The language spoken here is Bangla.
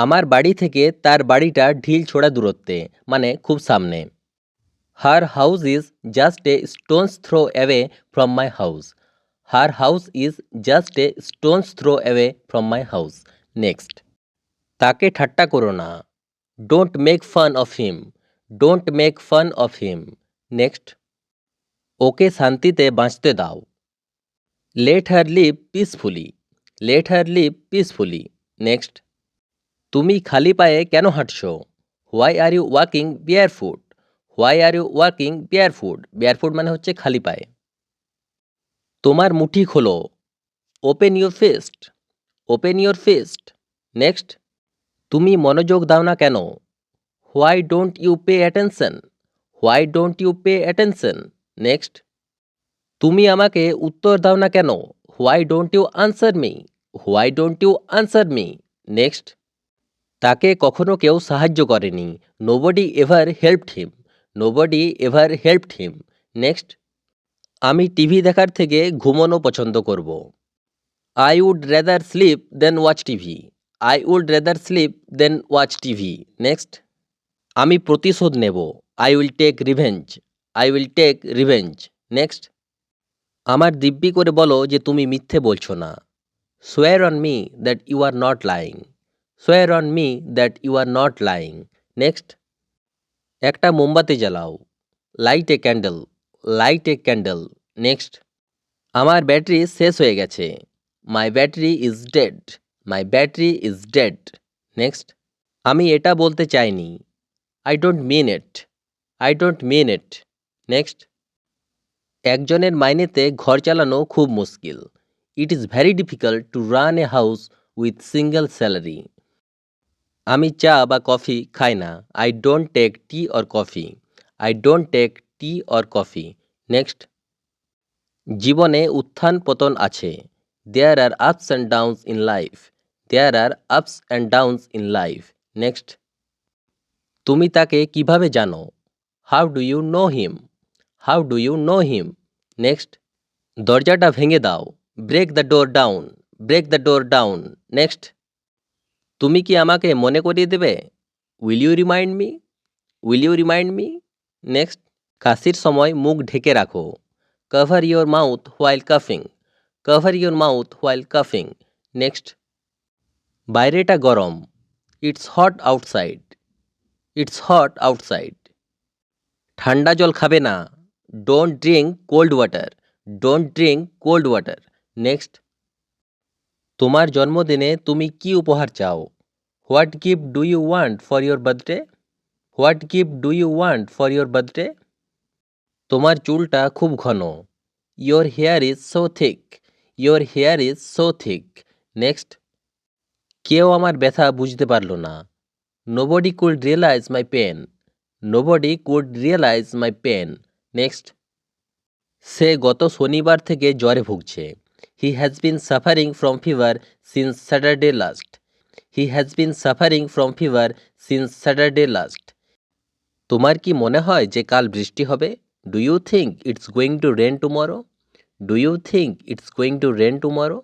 আমার বাড়ি থেকে তার বাড়িটা ঢিল ছোড়া দূরত্বে, মানে খুব সামনে। Her house is just a stone's throw away from my house. Her house is just a stone's throw away from my house. Next, তাকে ঠাট্টা করো না। Don't make fun of him. Don't make fun of him. Next, ওকে শান্তিতে বাঁচতে দাও। Let her live peacefully. Let her live peacefully. Next, তুমি খালি পায়ে কেন হাঁটছো? Why are you walking barefoot? Why are you walking barefoot? Barefoot মানে হচ্ছে খালি পায়ে। তোমার মুঠি খোলো। Open your fist. Open your fist. Next, তুমি মনোযোগ দাও না কেন? Why don't you pay attention? Why don't you pay attention? Next, তুমি আমাকে উত্তর দাও না কেন? Why don't you answer me? Why don't you answer me? Next, তাকে কখনো কেউ সাহায্য করেনি। Nobody ever helped him. Nobody ever helped him. Next, আমি টিভি দেখার থেকে ঘুমানো পছন্দ করব। I would rather sleep than watch TV. I would rather sleep than watch TV. Next, আমি প্রতিশোধ নেব। I will take revenge. I will take revenge. Next, আমার দিব্যি করে বলো যে তুমি মিথ্যে বলছো না। Swear on me that you are not lying. Swear on me that you are not lying. Next, একটা মোমবাতি জ্বালাও। Light a candle. Light a candle. Next, আমার ব্যাটারি শেষ হয়ে গেছে। My battery is dead. My battery is dead. Next, আমি এটা বলতে চাইনি। I don't mean it. I don't mean it. Next, একজনের মাইনেতে ঘর চালানো খুব মুশকিল। It is very difficult to run a house with single salary. আমি চা বা কফি খাই না। I don't take tea or coffee. I don't take tea or coffee. Next, জীবনে উত্থান পতন আছে। There are ups and downs in life. There are ups and downs in life. Next, তুমি তাকে কিভাবে জানো? How do you know him? How do you know him? Next, দরজাটা ভেঙে দাও। Break the door down. Break the door down. Next, তুমি কি আমাকে মনে করিয়ে দেবে? Will you remind me? Will you remind me? Next, কাশির সময় মুখ ঢেকে রাখো। Cover your mouth while কাফিং। Cover your mouth while কাফিং। Next, বাইরেটা গরম। It's hot outside. It's hot outside. ঠান্ডা জল খাবে না। Don't drink cold water. Don't drink cold water. Next, তোমার জন্মদিনে তুমি কি উপহার চাও? What gift do you want for your birthday? What gift do you want for your birthday? তোমার চুলটা খুব ঘন। Your hair is so thick. Your hair is so thick. Next, কেউ আমার ব্যথা বুঝতে পারল না। Nobody could realize my pain. Nobody could realize my pain. Next, সে গত শনিবার থেকে জ্বরে ভুগছে। He has been suffering from fever since Saturday last. He has been suffering from fever since Saturday last. তোমার কি মনে হয় যে কাল বৃষ্টি হবে? Do you think it's going to rain tomorrow? Do you think it's going to rain tomorrow?